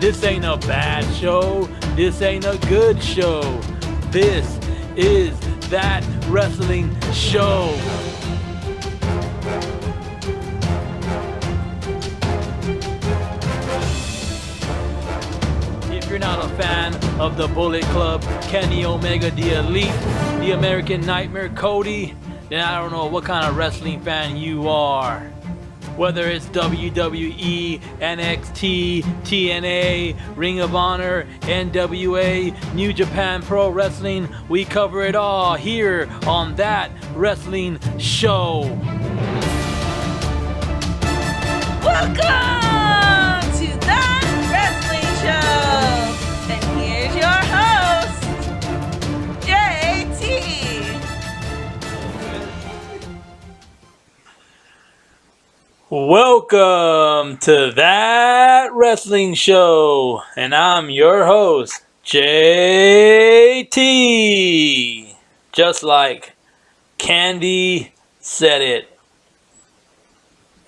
This ain't a bad show. This ain't a good show. This is That Wrestling Show. If you're not a fan of the Bullet Club, Kenny Omega, the Elite, the American Nightmare, Cody, then I don't know what kind of wrestling fan you are. Whether it's WWE, NXT, TNA, Ring of Honor, NWA, New Japan Pro Wrestling, we cover it all here on That Wrestling Show. Welcome to That Wrestling Show. And here's your host, JT. Welcome to That Wrestling Show, and I'm your host, JT. Just like Candy said it,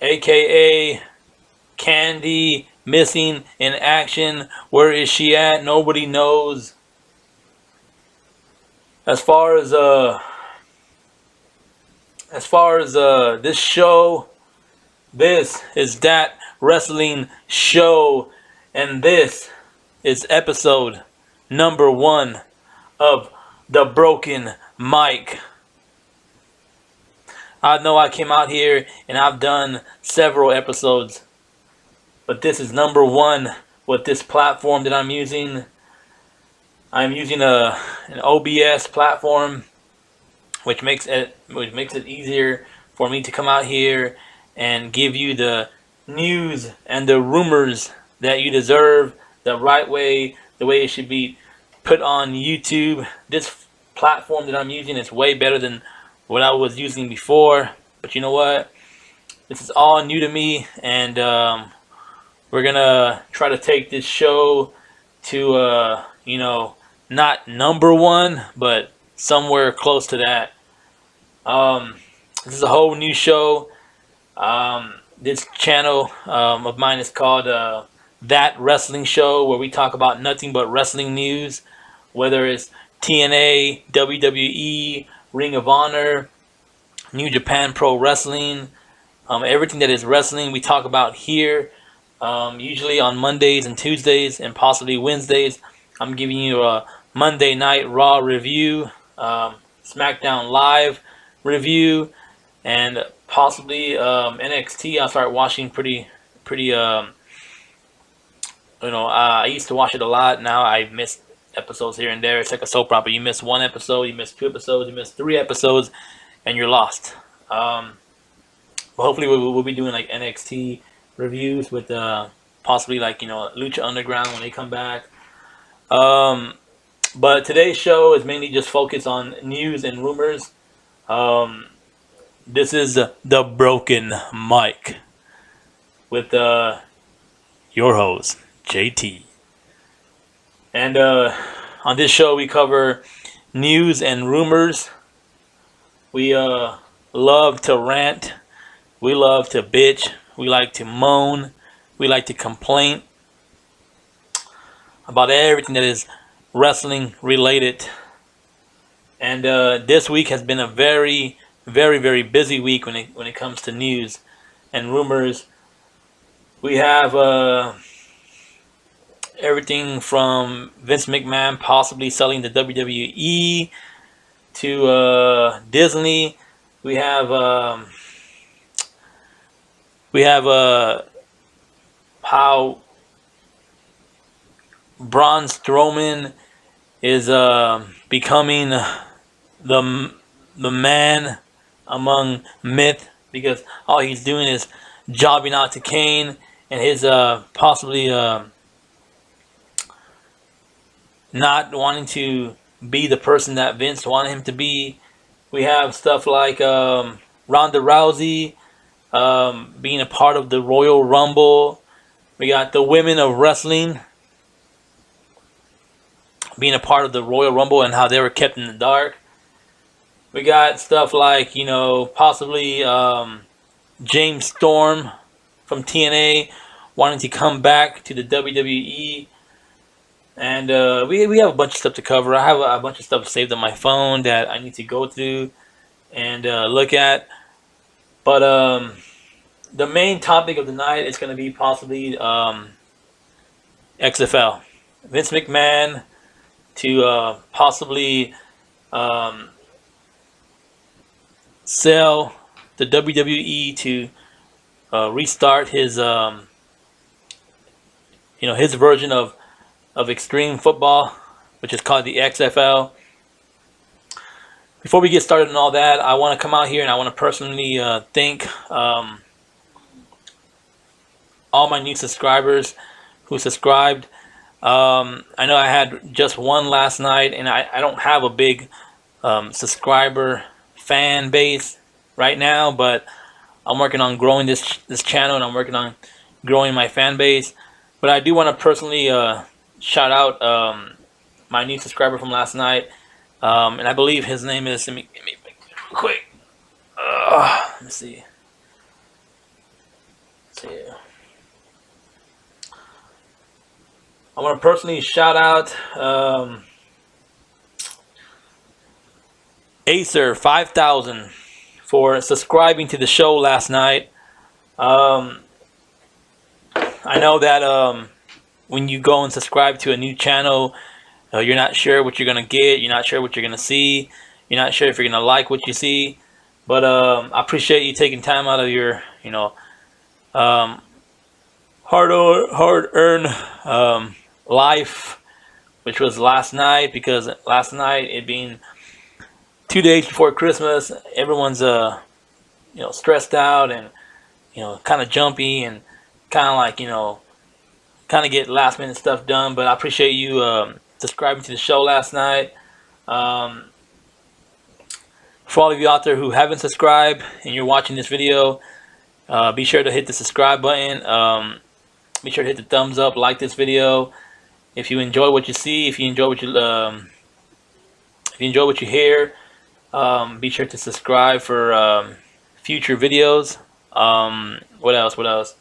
aka Candy missing in action. Where is she at? Nobody knows. As far as this show, this is That Wrestling Show, and this is episode number 1 of The Broken Mic. I know I came out here and I've done several episodes, but this is number 1 with this platform that I'm using. I'm using an OBS platform, which makes it easier for me to come out here and give you the news and the rumors that you deserve the right way, the way it should be put on YouTube. This platform that I'm using is way better than what I was using before. But you know what? This is all new to me, and we're gonna try to take this show to not number 1, but somewhere close to that. This is a whole new show. This channel of mine is called That Wrestling Show, where we talk about nothing but wrestling news, whether it's TNA, WWE, Ring of Honor, New Japan Pro Wrestling, everything that is wrestling we talk about here, usually on Mondays and Tuesdays and possibly Wednesdays. I'm giving you a Monday Night Raw review, SmackDown Live review, and possibly NXT. I'll start watching pretty. I used to watch it a lot. Now I miss episodes here and there. It's like a soap opera. You miss 1 episode, you miss 2 episodes, you miss 3 episodes, and you're lost. But hopefully we'll be doing like NXT reviews with possibly like Lucha Underground when they come back. But today's show is mainly just focused on news and rumors. This is The Broken Mic with your host, JT. And on this show, we cover news and rumors. We love to rant. We love to bitch. We like to moan. We like to complain about everything that is wrestling related. And this week has been a very, very, very busy week when it comes to news and rumors. We have everything from Vince McMahon possibly selling the WWE to Disney. We have how Braun Strowman is becoming the man among myth, because all he's doing is jobbing out to Kane, and his possibly not wanting to be the person that Vince wanted him to be. We have stuff like Ronda Rousey being a part of the Royal Rumble. We got the women of wrestling being a part of the Royal Rumble and how they were kept in the dark. We got stuff like, possibly James Storm from TNA wanting to come back to the WWE. And we have a bunch of stuff to cover. I have a bunch of stuff saved on my phone that I need to go through and look at. But the main topic of the night is going to be possibly XFL. Vince McMahon to possibly sell the WWE to restart his his version of extreme football, which is called the XFL. Before we get started on all that, I want to come out here and I want to personally thank all my new subscribers who subscribed. I know I had just one last night, and I don't have a big subscriber fan base right now, but I'm working on growing this channel, and I'm working on growing my fan base. But I do want to personally shout out my new subscriber from last night, and I believe his name is, let me quick, let me see. I want to personally shout out Acer 5000 for subscribing to the show last night. I know that when you go and subscribe to a new channel, you're not sure what you're gonna get. You're not sure what you're gonna see. You're not sure if you're gonna like what you see. But I appreciate you taking time out of your, hard-earned life, which was last night, because last night, it being 2 days before Christmas, everyone's stressed out and kind of jumpy and kind of like kind of get last minute stuff done. But I appreciate you subscribing to the show last night. For all of you out there who haven't subscribed and you're watching this video, be sure to hit the subscribe button. Be sure to hit the thumbs up, like this video. If you enjoy what you see, if you enjoy what you hear, be sure to subscribe for future videos. What else?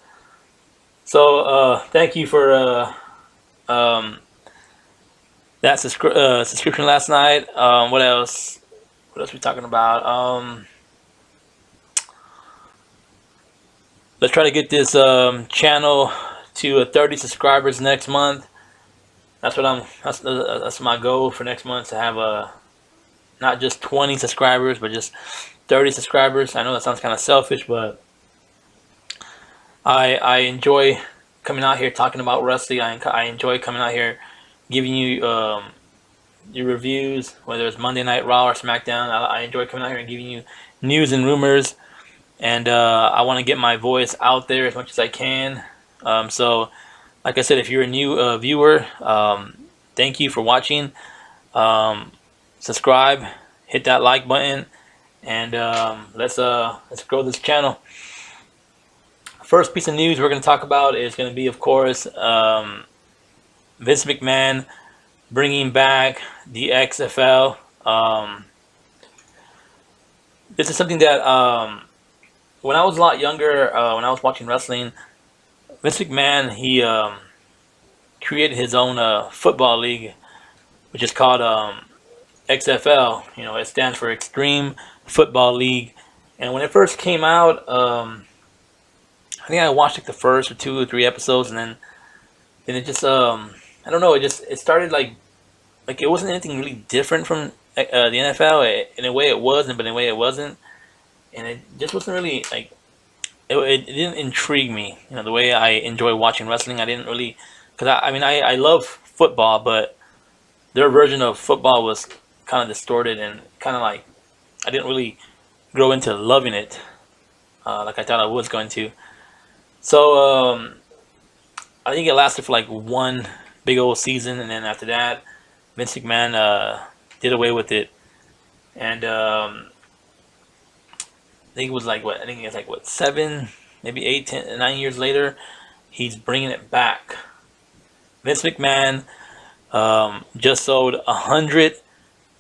So thank you for that subscription last night. What else? What else are we talking about? Let's try to get this channel to 30 subscribers next month. That's my goal for next month, to have not just 20 subscribers, but just 30 subscribers. I know that sounds kind of selfish, but I enjoy coming out here talking about wrestling. I enjoy coming out here giving you your reviews, whether it's Monday Night Raw or SmackDown. I enjoy coming out here and giving you news and rumors, and I want to get my voice out there as much as I can. So, like I said, if you're a new viewer, thank you for watching. Subscribe, hit that like button, and let's grow this channel. First piece of news we're going to talk about is going to be, of course, Vince McMahon bringing back the XFL. This is something that when I was a lot younger, when I was watching wrestling, Vince McMahon, he created his own football league, which is called XFL. It stands for Extreme Football League. And when it first came out, I think I watched like the first or 2 or 3 episodes, and then it just I don't know, it started like it wasn't anything really different from the NFL. In a way it was, but in a way it wasn't, and it just wasn't really like it didn't intrigue me. The way I enjoy watching wrestling, I didn't really, because I love football, but their version of football was kind of distorted and kind of like I didn't really grow into loving it like I thought I was going to. So I think it lasted for like 1 big old season, and then after that, Vince McMahon did away with it, and I think it was like what? I think it's like what, 7, maybe 8, 10, 9 years later, he's bringing it back. Vince McMahon just sold $100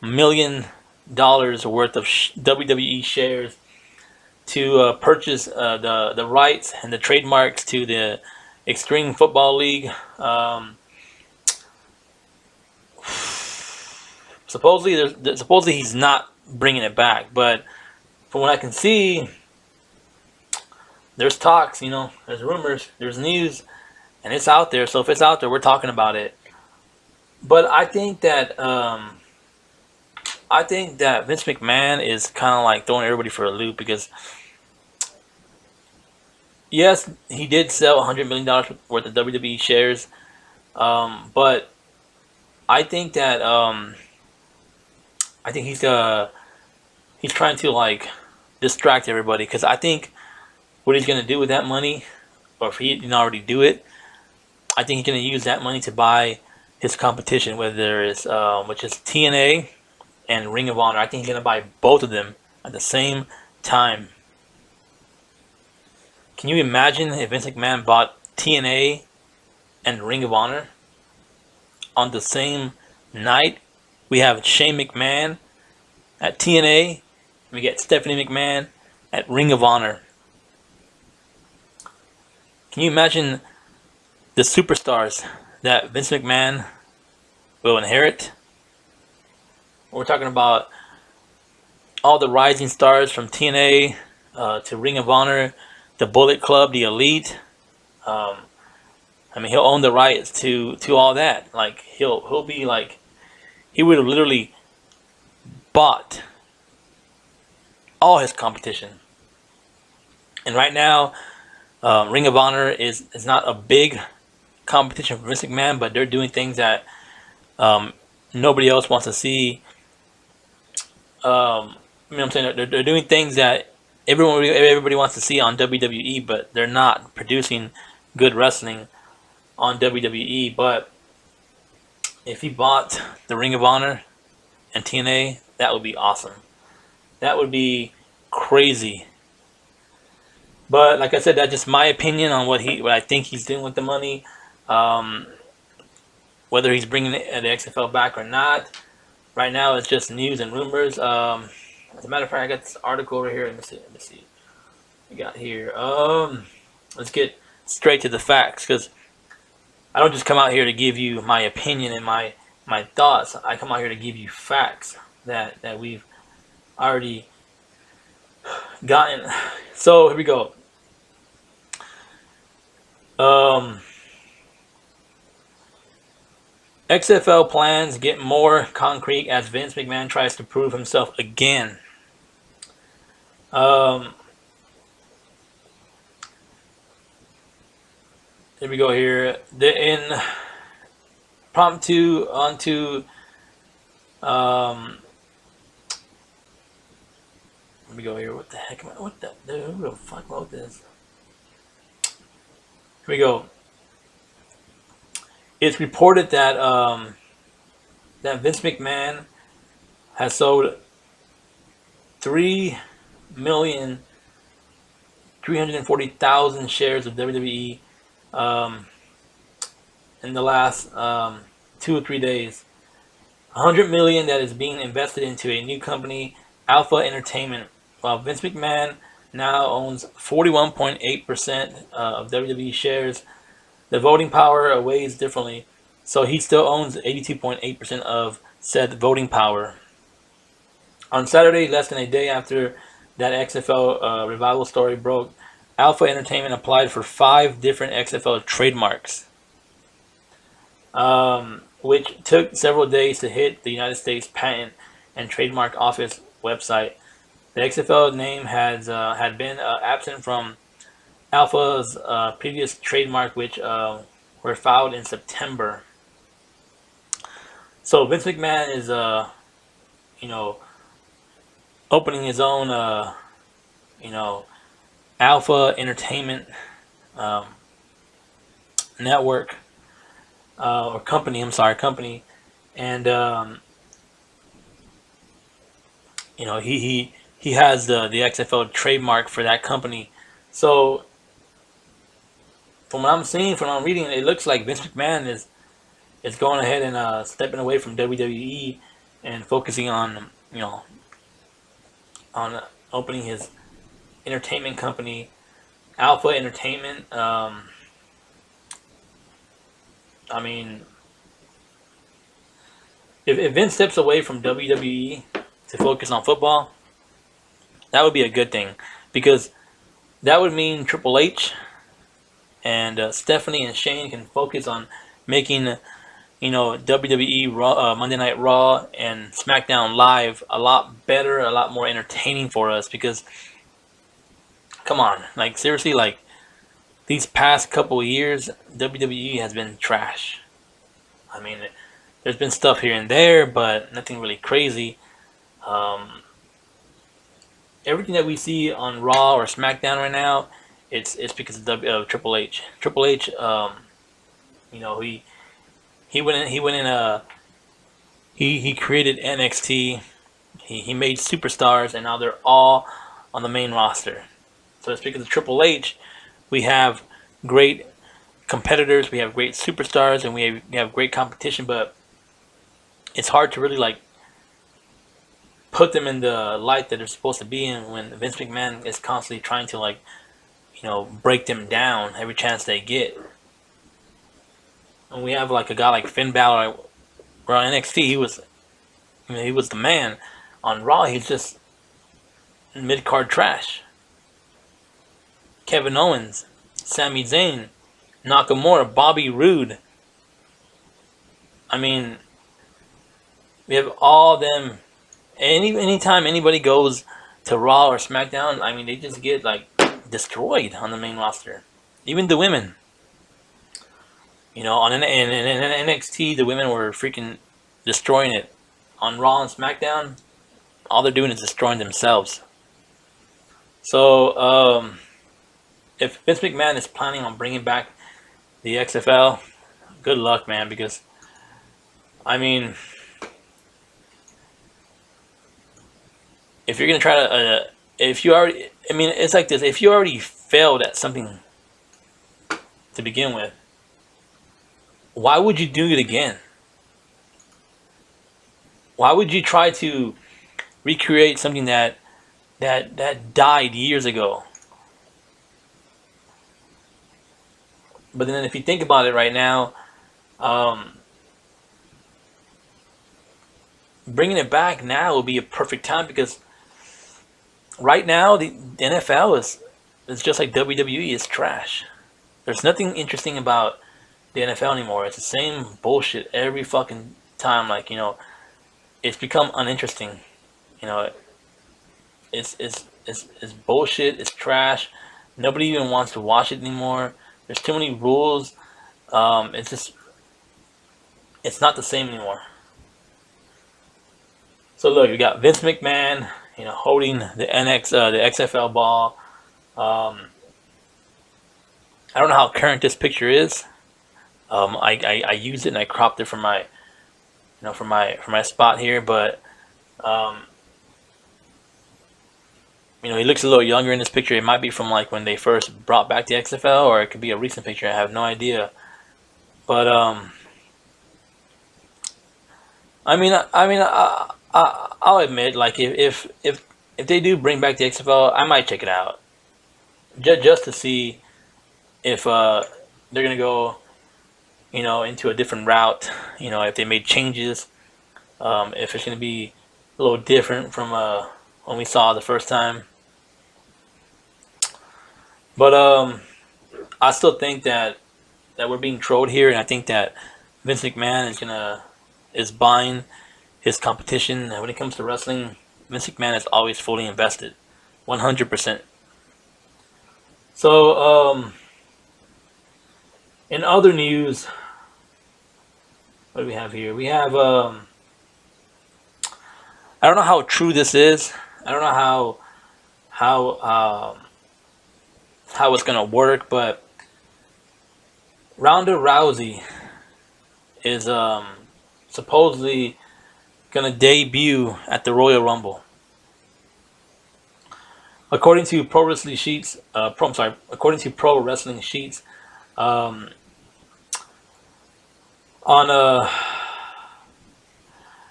million worth of WWE shares to purchase the rights and the trademarks to the Extreme Football League. Supposedly he's not bringing it back, but from what I can see, there's talks. There's rumors, there's news, and it's out there. So if it's out there, we're talking about it. But I think that Vince McMahon is kind of like throwing everybody for a loop because yes, he did sell $100 million worth of WWE shares, but I think that I think he's trying to like distract everybody because I think what he's gonna do with that money, or if he didn't already do it, I think he's gonna use that money to buy his competition, whether it's which is TNA and Ring of Honor. I think he's gonna buy both of them at the same time. Can you imagine if Vince McMahon bought TNA and Ring of Honor on the same night? We have Shane McMahon at TNA. We get Stephanie McMahon at Ring of Honor. Can you imagine the superstars that Vince McMahon will inherit? We're talking about all the rising stars from TNA to Ring of Honor, the Bullet Club, the Elite. He'll own the rights to all that. Like he'll be like, he would have literally bought all his competition. And right now, Ring of Honor is not a big competition for Vince McMahon, but they're doing things that nobody else wants to see. I'm saying they're doing things that everybody wants to see on WWE, but they're not producing good wrestling on WWE. But if he bought the Ring of Honor and TNA, that would be awesome. That would be crazy. But like I said, that's just my opinion on what I think he's doing with the money. Whether he's bringing the XFL back or not, right now it's just news and rumors. As a matter of fact, I got this article over here. Let me see. We got here. Let's get straight to the facts, because I don't just come out here to give you my opinion and my thoughts. I come out here to give you facts that we've already gotten. So here we go. XFL plans get more concrete as Vince McMahon tries to prove himself again. Here we go here. In promptu onto let me go here. What the heck am I? What the? Who the fuck wrote this? Here we go. It's reported that that Vince McMahon has sold 3,340,000 shares of WWE in the last 2 or 3 days. 100 million that is being invested into a new company, Alpha Entertainment, while Vince McMahon now owns 41.8% of WWE shares. The voting power weighs differently, so he still owns 82.8% of said voting power. On Saturday, less than a day after that XFL revival story broke, Alpha Entertainment applied for 5 different XFL trademarks, which took several days to hit the United States Patent and Trademark Office website. The XFL name had been absent from Alpha's previous trademark, which were filed in September. So Vince McMahon is, opening his own, Alpha Entertainment network or company. I'm sorry, company, and he has the XFL trademark for that company. So from what I'm seeing, from what I'm reading, it looks like Vince McMahon is going ahead and stepping away from WWE and focusing on on opening his entertainment company, Alpha Entertainment. I mean, if Vince steps away from WWE to focus on football, that would be a good thing, because that would mean Triple H and Stephanie and Shane can focus on making WWE Raw, Monday Night Raw and SmackDown Live a lot better, a lot more entertaining for us. Because come on, like seriously, like these past couple of years, WWE has been trash. I mean, there's been stuff here and there, but nothing really crazy. Um, Everything that we see on Raw or SmackDown right now, it's because of Triple H. Triple H, you know, he went in he created NXT. He made superstars, and now they're all on the main roster. So it's because of Triple H. We have great competitors, we have great superstars, and we have great competition. But it's hard to really like put them in the light that they're supposed to be in when Vince McMahon is constantly trying to like break them down every chance they get. And we have like a guy like Finn Balor. Where on NXT he was the man. On Raw he's just mid card trash. Kevin Owens, Sami Zayn, Nakamura, Bobby Roode. I mean, we have all them. Anytime anybody goes to Raw or SmackDown, I mean, they just get like destroyed on the main roster. Even the women. On in NXT, the women were freaking destroying it. On Raw and SmackDown, all they're doing is destroying themselves. So, if Vince McMahon is planning on bringing back the XFL, good luck, man. Because, I mean, if you're gonna try to, if you already, I mean, it's like this. If you already failed at something to begin with, why would you do it again? Why would you try to recreate something that died years ago? But then, if you think about it, right now, bringing it back now would be a perfect time, because right now the NFL is just like WWE is trash. There's nothing interesting about the NFL anymore. It's the same bullshit every fucking time. Like, it's become uninteresting. It's bullshit. It's trash. Nobody even wants to watch it anymore. There's too many rules. It's not the same anymore. So look, you got Vince McMahon, holding the XFL ball. I don't know how current this picture is. I used it and I cropped it from my, from my spot here, but he looks a little younger in this picture. It might be from like when they first brought back the XFL, or it could be a recent picture. I have no idea. But I'll admit, like if they do bring back the XFL, I might check it out, just to see if they're gonna go, into a different route. If they made changes, if it's gonna be a little different from when we saw the first time. But I still think that we're being trolled here, and I think that Vince McMahon is buying his competition. And when it comes to wrestling, Vince McMahon is always fully invested, 100%. So, in other news, what do we have here? We have I don't know how true this is. I don't know how it's gonna work, but Ronda Rousey is supposedly gonna debut at the Royal Rumble. According to Pro Wrestling Sheets, according to Pro Wrestling Sheets, on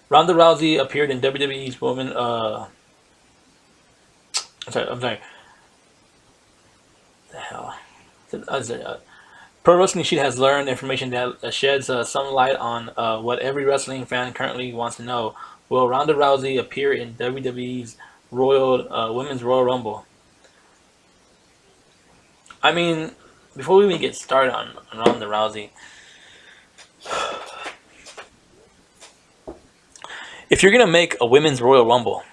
Ronda Rousey appeared in WWE's Women. I'm sorry. The hell. Pro Wrestling Sheet has learned information that sheds some light on what every wrestling fan currently wants to know. Will Ronda Rousey appear in WWE's Women's Royal Rumble? I mean, before we even get started on Ronda Rousey, if you're gonna make a Women's Royal Rumble,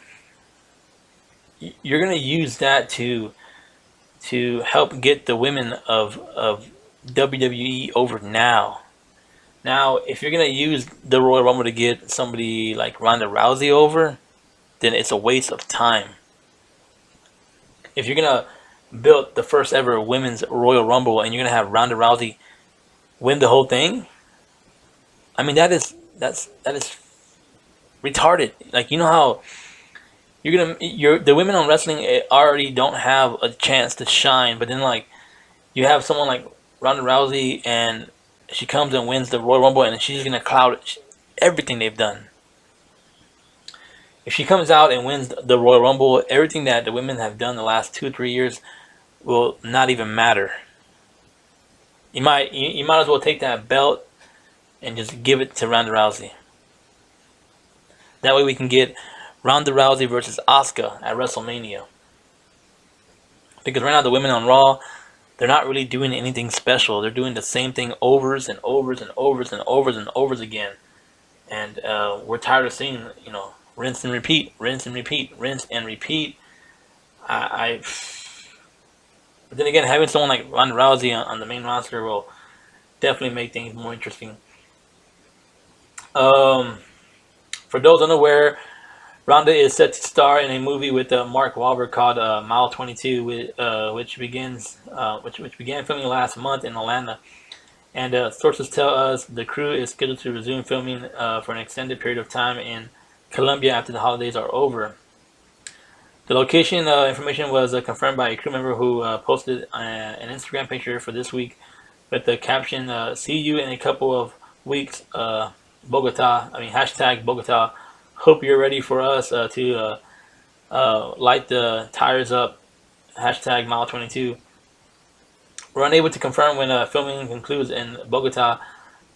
you're gonna use that to help get the women of WWE over now. Now, if you're gonna use the Royal Rumble to get somebody like Ronda Rousey over, then it's a waste of time. If you're gonna build the first ever Women's Royal Rumble and you're gonna have Ronda Rousey win the whole thing, I mean that is retarded. Like, you know how the women on wrestling already don't have a chance to shine, but then like you have someone like Ronda Rousey and she comes and wins the Royal Rumble and she's gonna cloud everything they've done. If she comes out and wins the Royal Rumble, everything that the women have done the last 2-3 years will not even matter. You might as well take that belt and just give it to Ronda Rousey. That way we can get Ronda Rousey versus Asuka at WrestleMania. Because right now the women on Raw, they're not really doing anything special. They're doing the same thing overs and overs and overs and overs and overs again. And we're tired of seeing, rinse and repeat, rinse and repeat, rinse and repeat. But then again, having someone like Ronda Rousey on the main roster will definitely make things more interesting. For those unaware, Ronda is set to star in a movie with Mark Wahlberg called Mile 22, which began filming last month in Atlanta. And sources tell us the crew is scheduled to resume filming for an extended period of time in Colombia after the holidays are over. The location information was confirmed by a crew member who posted an Instagram picture for this week with the caption, "See you in a couple of weeks, Bogota." Hashtag Bogota. Hope you're ready for us to light the tires up. Hashtag Mile 22. We're unable to confirm when filming concludes in Bogota,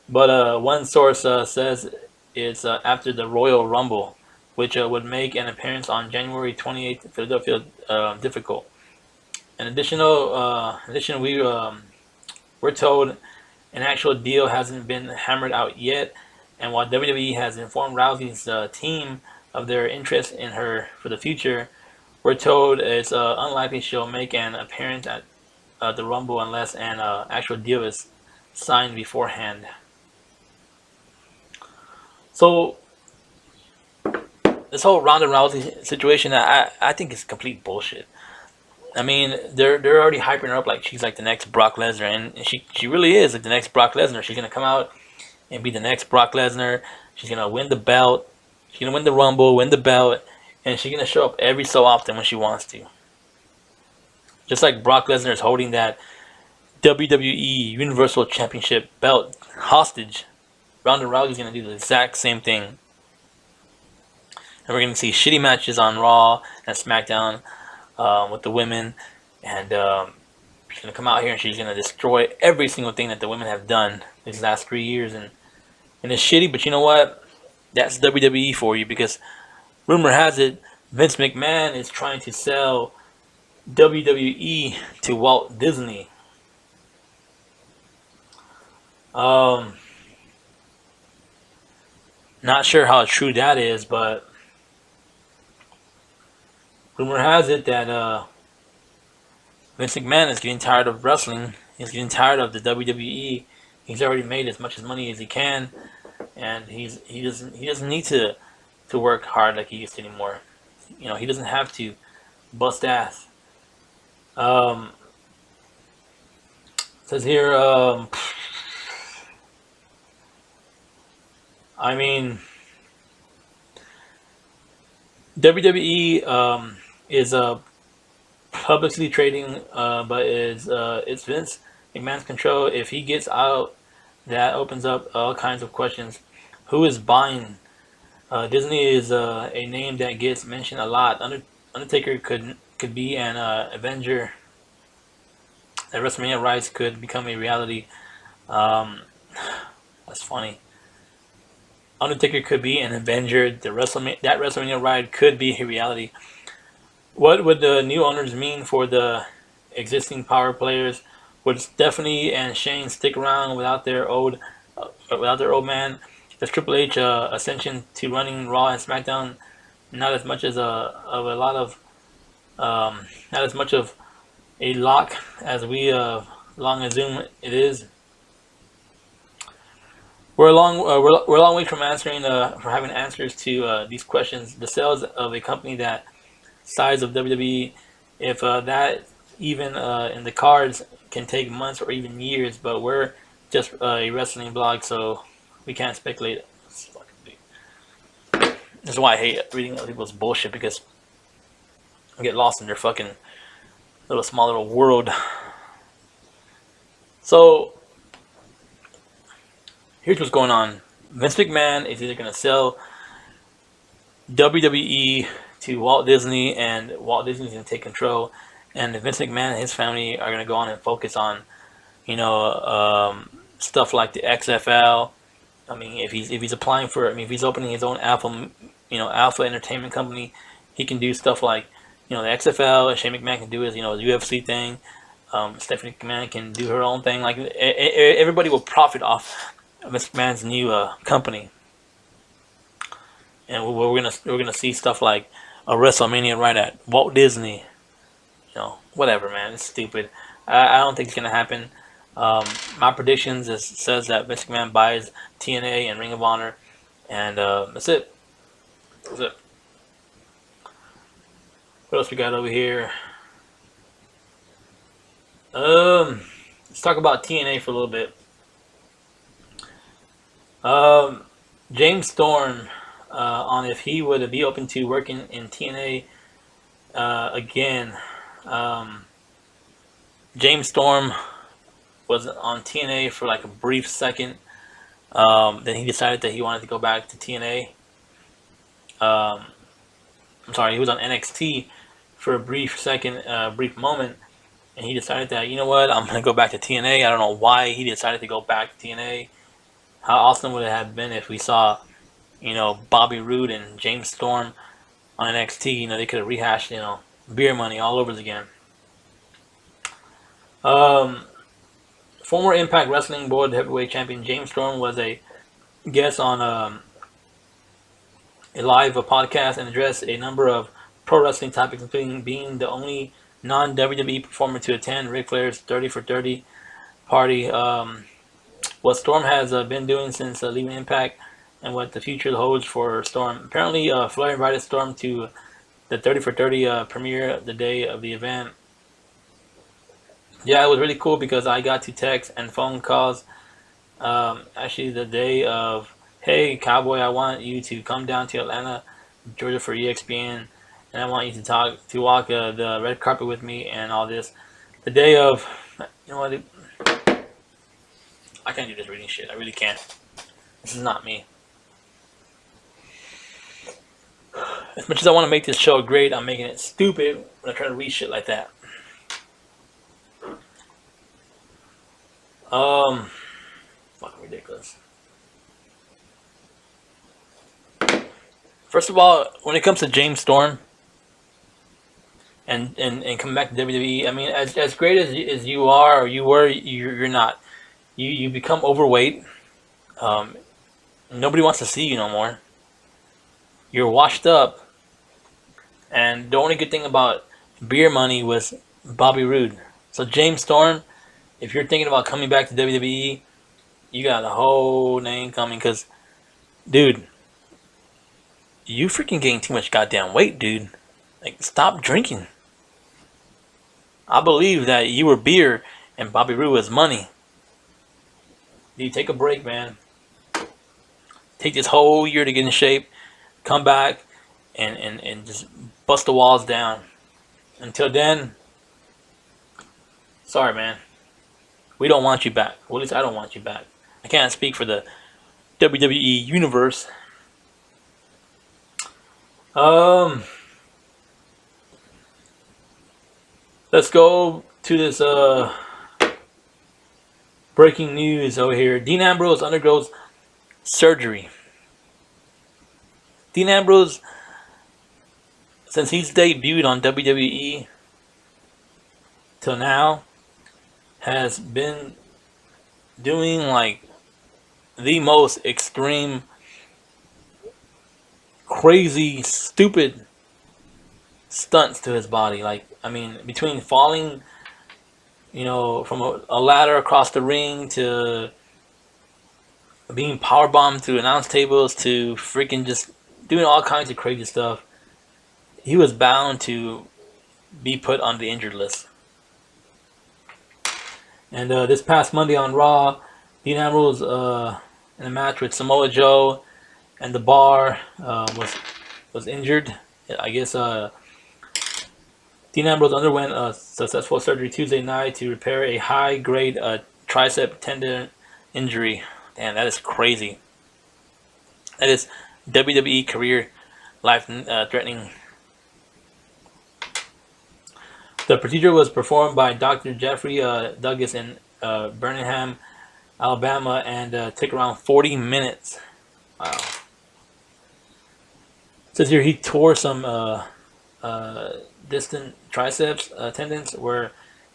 but one source says it's after the Royal Rumble, which would make an appearance on January 28th in Philadelphia difficult. In addition, we're told an actual deal hasn't been hammered out yet, and while WWE has informed Rousey's team of their interest in her for the future, we're told it's unlikely she'll make an appearance at the Rumble unless an actual deal is signed beforehand. So this whole Ronda Rousey situation, I think is complete bullshit. I mean, they're already hyping her up like she's like the next Brock Lesnar, and she really is like the next Brock Lesnar. She's gonna come out and be the next Brock Lesnar. She's gonna win the belt. She's gonna win the Rumble, win the belt, and she's gonna show up every so often when she wants to. Just like Brock Lesnar is holding that WWE Universal Championship belt hostage, Ronda Rousey's gonna do the exact same thing. And we're gonna see shitty matches on Raw and SmackDown with the women, and she's gonna come out here and she's gonna destroy every single thing that the women have done these last 3 years, and it's shitty. But you know what? That's WWE for you, because rumor has it Vince McMahon is trying to sell WWE to Walt Disney. Not sure how true that is, but rumor has it that Vince McMahon is getting tired of wrestling. He's getting tired of the WWE. He's already made as much money as he can, and he doesn't need to work hard like he used to anymore. He doesn't have to bust ass. Says here, WWE is publicly trading, but it's Vince McMahon's control. If he gets out, that opens up all kinds of questions. Who is buying? Disney is a name that gets mentioned a lot. Undertaker could be an Avenger. That WrestleMania rights could become a reality. Um, that's funny. Undertaker could be an Avenger. That WrestleMania ride could be a reality. What would the new owners mean for the existing power players? Would Stephanie and Shane stick around without their old man? Does Triple H ascension to running Raw and SmackDown not as much as of a lot of not as much of a lock as we long assume it is? We're a long way from from having answers to these questions. The sales of a company that size of WWE, if that even in the cards, can take months or even years. But we're just a wrestling blog, so we can't speculate. This is why I hate reading other people's bullshit, because I get lost in their fucking small little world. So here's what's going on. Vince McMahon is either going to sell WWE to Walt Disney, and Walt Disney's going to take control, and Vince McMahon and his family are going to go on and focus on, stuff like the XFL. I mean, if he's applying for, if he's opening his own Alpha Entertainment Company, he can do stuff like, the XFL. And Shane McMahon can do his, UFC thing. Stephanie McMahon can do her own thing. Like, everybody will profit off Vince McMahon's new company. And we're gonna see stuff like a WrestleMania right at Walt Disney. Whatever, man. It's stupid. I don't think it's gonna happen. My predictions says that Vince McMahon buys TNA and Ring of Honor, and that's it. That's it. What else we got over here? Let's talk about TNA for a little bit. James Storm, on if he would be open to working in TNA again. James Storm was on TNA for like a brief second. Then he decided that he wanted to go back to TNA. I'm sorry, he was on NXT for a brief second, brief moment, and he decided that, you know what, I'm gonna go back to TNA. I don't know why he decided to go back to TNA. How awesome would it have been if we saw, Bobby Roode and James Storm on NXT? They could have rehashed, beer money all over again. Former Impact Wrestling World Heavyweight Champion James Storm was a guest on a live podcast and addressed a number of pro wrestling topics, including being the only non-WWE performer to attend Ric Flair's 30 for 30 party. What Storm has been doing since leaving Impact, and what the future holds for Storm. Apparently, Flair invited Storm to the 30 for 30 premiere the day of the event. Yeah, it was really cool because I got to text and phone calls actually the day of, hey, Cowboy, I want you to come down to Atlanta, Georgia for EXPN, and I want you to walk the red carpet with me and all this. The day of, you know what, I can't do this reading shit. I really can't. This is not me. As much as I want to make this show great, I'm making it stupid when I try to read shit like that. Fucking ridiculous. First of all, when it comes to James Storm and coming back to WWE, I mean, as great as you are or you were, you're not. You become overweight. Nobody wants to see you no more. You're washed up. And the only good thing about beer money was Bobby Roode. So James Storm, if you're thinking about coming back to WWE, you got a whole name coming. Because, dude, you freaking gained too much goddamn weight, dude. Like, stop drinking. I believe that you were beer and Bobby Roode was money. Dude, take a break, man. Take this whole year to get in shape. Come back and just bust the walls down. Until then, sorry, man. We don't want you back. Well, at least I don't want you back. I can't speak for the WWE universe. Let's go to this Breaking news over here. Dean Ambrose undergoes surgery. Dean Ambrose, since he's debuted on WWE till now, has been doing like the most extreme, crazy, stupid stunts to his body. Like, I mean, between falling, from a ladder across the ring to being powerbombed through announce tables to freaking just doing all kinds of crazy stuff, he was bound to be put on the injured list. And this past Monday on Raw, Dean Ambrose in a match with Samoa Joe and the Bar was injured. I guess Dean Ambrose underwent a successful surgery Tuesday night to repair a high-grade tricep tendon injury. Damn, that is crazy. That is WWE career life-threatening. The procedure was performed by Dr. Jeffrey Douglas in Birmingham, Alabama, and took around 40 minutes. Wow. It says here he tore some distant triceps tendons where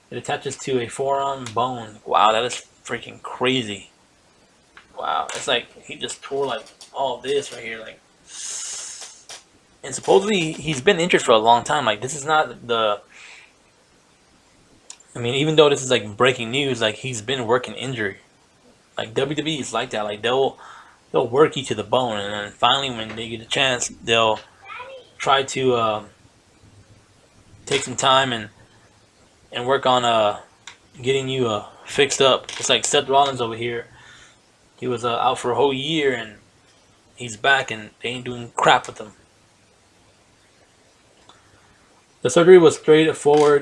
it attaches to a forearm bone. Wow, that is freaking crazy. Wow, it's like he just tore like all this right here, like. And supposedly he's been injured for a long time. Like, this is not the. I mean, even though this is like breaking news, like he's been working injury. Like WWE is like that. Like they'll work you to the bone, and then finally when they get a chance, they'll try to take some time and work on getting you fixed up. It's like Seth Rollins over here. He was out for a whole year, and he's back, and they ain't doing crap with him. The surgery was straightforward.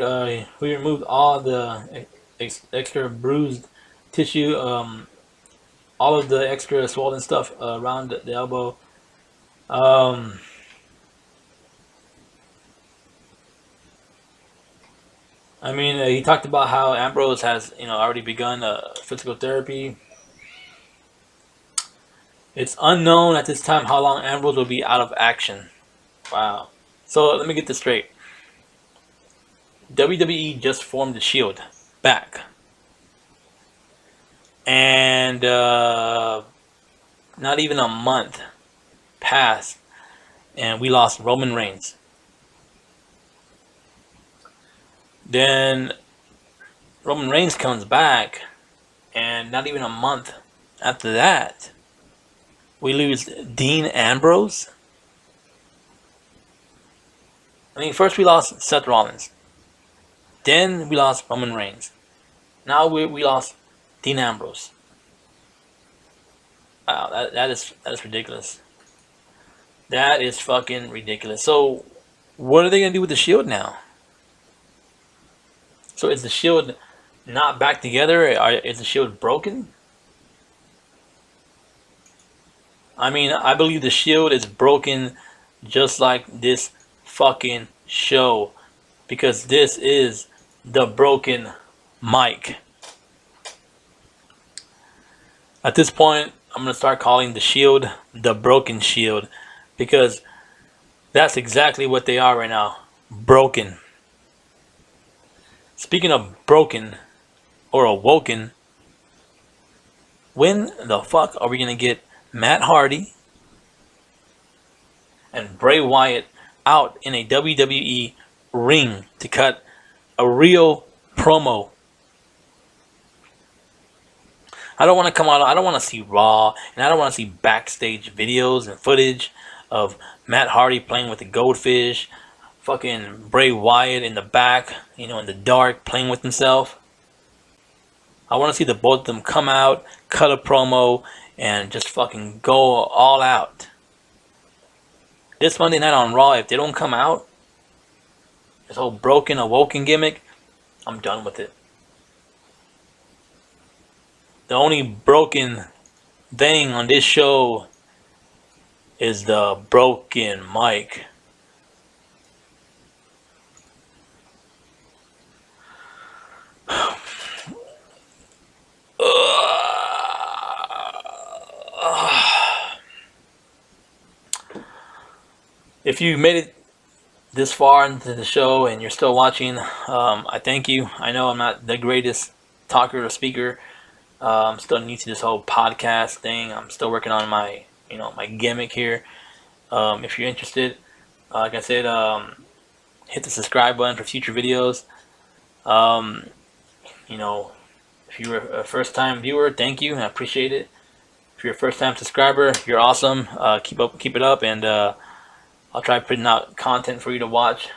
We removed all the extra bruised tissue, all of the extra swollen stuff around the elbow. I mean, he talked about how Ambrose has, already begun physical therapy. It's unknown at this time how long Ambrose will be out of action. Wow. So let me get this straight. WWE just formed the Shield back. And not even a month passed, and we lost Roman Reigns. Then Roman Reigns comes back, and not even a month after that, we lose Dean Ambrose. I mean, first we lost Seth Rollins. Then we lost Roman Reigns. Now we lost Dean Ambrose. Wow, that is ridiculous. That is fucking ridiculous. So, what are they gonna do with the Shield now? So is the Shield not back together? Is the Shield broken? I mean, I believe the Shield is broken, just like this fucking show, because this is the broken mic. At this point, I'm going to start calling the Shield the Broken Shield, because that's exactly what they are right now. Broken. Speaking of broken or awoken, when the fuck are we going to get Matt Hardy and Bray Wyatt out in a WWE ring to cut a real promo? I don't want to come out. I don't want to see Raw, and I don't want to see backstage videos and footage of Matt Hardy playing with the goldfish, fucking Bray Wyatt in the back, in the dark, playing with himself. I want to see the both of them come out, cut a promo, and just fucking go all out. This Monday night on Raw, if they don't come out, this whole broken, awoken gimmick, I'm done with it. The only broken thing on this show is the broken mic. Ugh. If you made it this far into the show and you're still watching, I thank you. I know I'm not the greatest talker or speaker. I'm still new to this whole podcast thing. I'm still working on my, my gimmick here. If you're interested, like I said, hit the subscribe button for future videos. Um, you know, if you're a first-time viewer, thank you. I appreciate it. If you're a first-time subscriber, you're awesome. Keep it up, and I'll try putting out content for you to watch.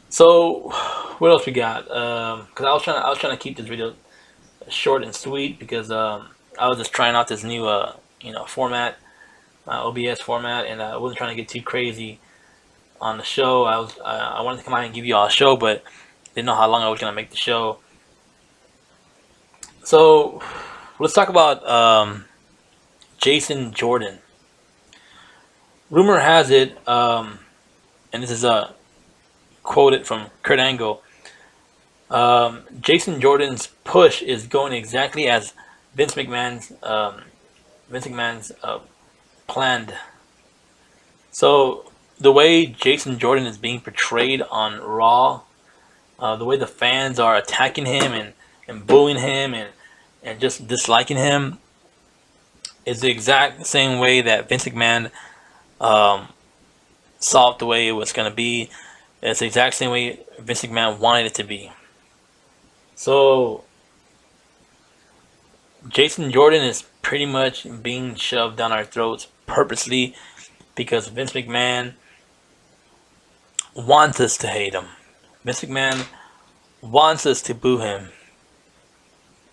So, what else we got? Because I was trying to keep this video short and sweet because I was just trying out this new format, OBS format, and I wasn't trying to get too crazy on the show. I wanted to come out and give you all a show, but didn't know how long I was gonna make the show. So let's talk about Jason Jordan. Rumor has it, and this is quoted from Kurt Angle. Jason Jordan's push is going exactly as Vince McMahon's planned. So the way Jason Jordan is being portrayed on Raw, the way the fans are attacking him and booing him and just disliking him, is the exact same way that Vince McMahon saw it the way it was going to be. It's the exact same way Vince McMahon wanted it to be. So Jason Jordan is pretty much being shoved down our throats purposely because Vince McMahon wants us to hate him. Vince McMahon wants us to boo him.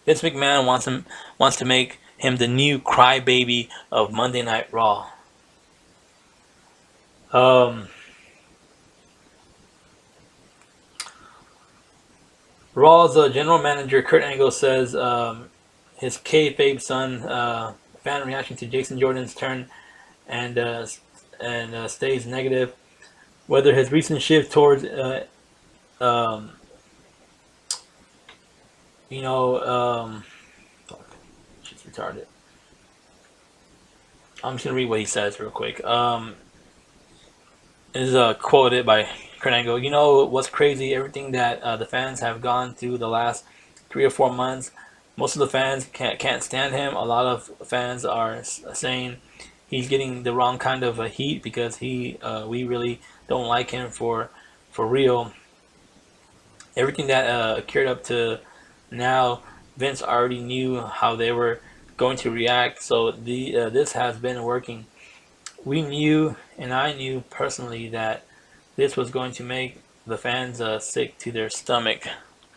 Vince McMahon wants to make him the new crybaby of Monday Night Raw. Raw's general manager Kurt Angle says his kayfabe son fan reaction to Jason Jordan's turn and stays negative. Whether his recent shift towards she's retarded. I'm just gonna read what he says real quick. This is quoted by Kurt Angle. You know what's crazy? Everything that the fans have gone through the last 3 or 4 months. Most of the fans can't stand him. A lot of fans are saying he's getting the wrong kind of heat because we really don't like him for real. Everything that occurred up to now, Vince already knew how they were going to react. So this has been working. We knew, and I knew personally, that this was going to make the fans sick to their stomach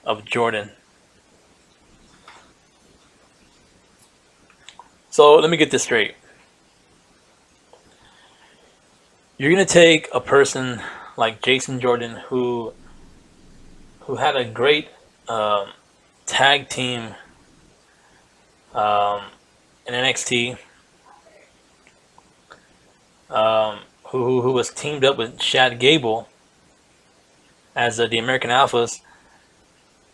of Jordan. So let me get this straight. You're going to take a person like Jason Jordan who had a great tag team in NXT, who was teamed up with Chad Gable as the American Alphas.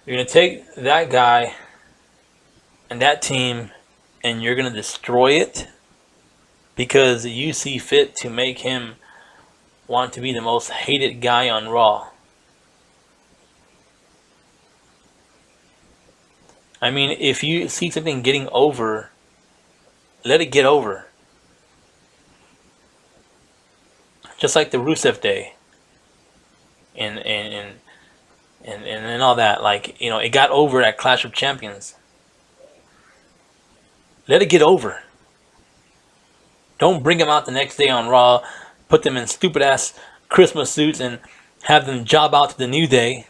You're going to take that guy and that team and you're going to destroy it because you see fit to make him want to be the most hated guy on Raw. I mean, if you see something getting over, let it get over. Just like the Rusev Day and all that. Like, it got over at Clash of Champions. Let it get over. Don't bring them out the next day on Raw, put them in stupid ass Christmas suits and have them job out to the New Day.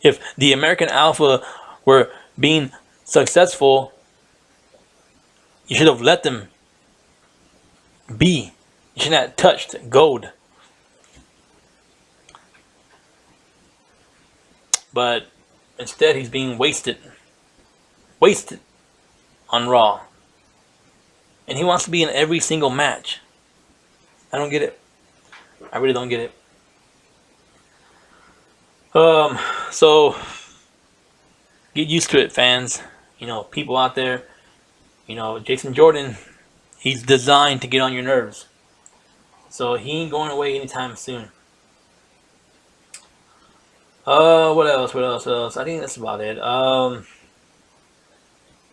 If the American Alpha were being successful, you should have let them be. You should not have touched gold. But instead, he's being wasted on Raw. And he wants to be in every single match. I don't get it. I really don't get it. So get used to it, fans. People out there, You know, Jason Jordan, he's designed to get on your nerves. So he ain't going away anytime soon. What else? What else? What else? I think that's about it.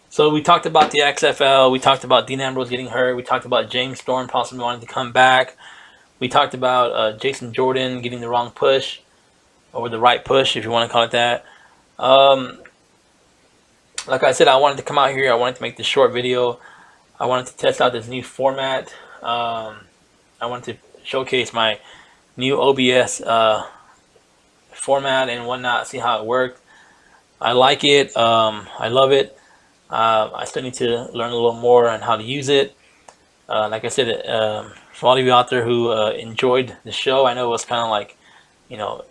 So we talked about the XFL. We talked about Dean Ambrose getting hurt. We talked about James Storm possibly wanting to come back. We talked about Jason Jordan getting the wrong push, or the right push, if you want to call it that. Like I said, I wanted to come out here. I wanted to make this short video. I wanted to test out this new format. I wanted to showcase my new OBS format and whatnot, see how it worked. I like it. I love it. I still need to learn a little more on how to use it. Like I said, for all of you out there who enjoyed the show, I know it was kind of like,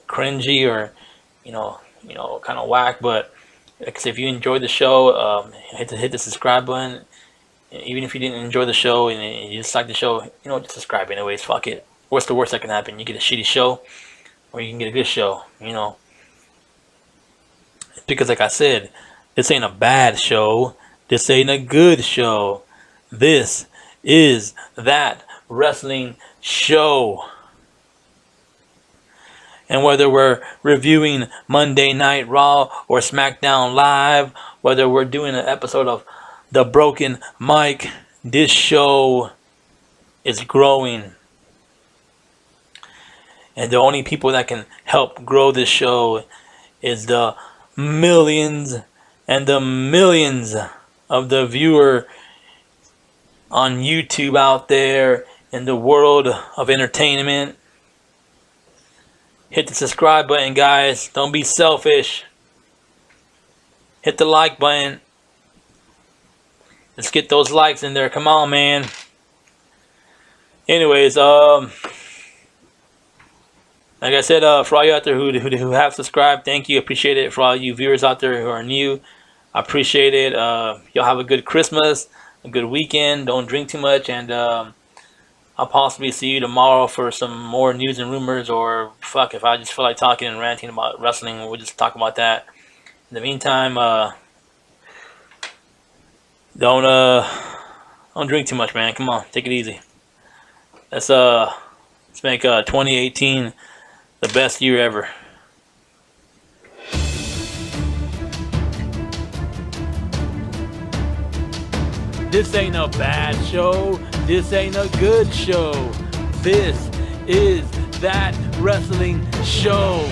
cringy or, kind of whack. But like I said, if you enjoyed the show, hit the subscribe button. Even if you didn't enjoy the show and you just like the show, just subscribe anyways. Fuck it. What's the worst that can happen? You get a shitty show, or you can get a good show. Because like I said, this ain't a bad show. This ain't a good show. This is that wrestling show. And whether we're reviewing Monday Night Raw or SmackDown Live, whether we're doing an episode of The Broken Mic, this show is growing. And the only people that can help grow this show is the millions and the millions of the viewer on YouTube out there in the world of entertainment. Hit the subscribe button, guys. Don't be selfish. Hit the like button. Let's get those likes in there. Come on, man. Anyways, like I said, for all you out there who have subscribed, thank you. Appreciate it. For all you viewers out there who are new, I appreciate it. Y'all have a good Christmas, a good weekend. Don't drink too much, and I'll possibly see you tomorrow for some more news and rumors, or fuck, if I just feel like talking and ranting about wrestling, we'll just talk about that. In the meantime, don't drink too much, man. Come on, take it easy. Let's make 2018 the best year ever. This ain't a bad show. This ain't a good show. This is that wrestling show.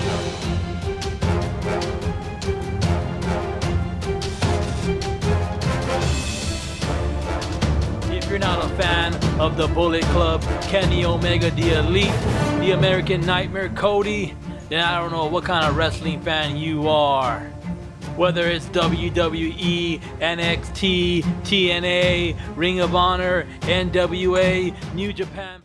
If you're not a fan of the Bullet Club, Kenny Omega, the Elite, the American Nightmare, Cody, then I don't know what kind of wrestling fan you are. Whether it's WWE, NXT, TNA, Ring of Honor, NWA, New Japan.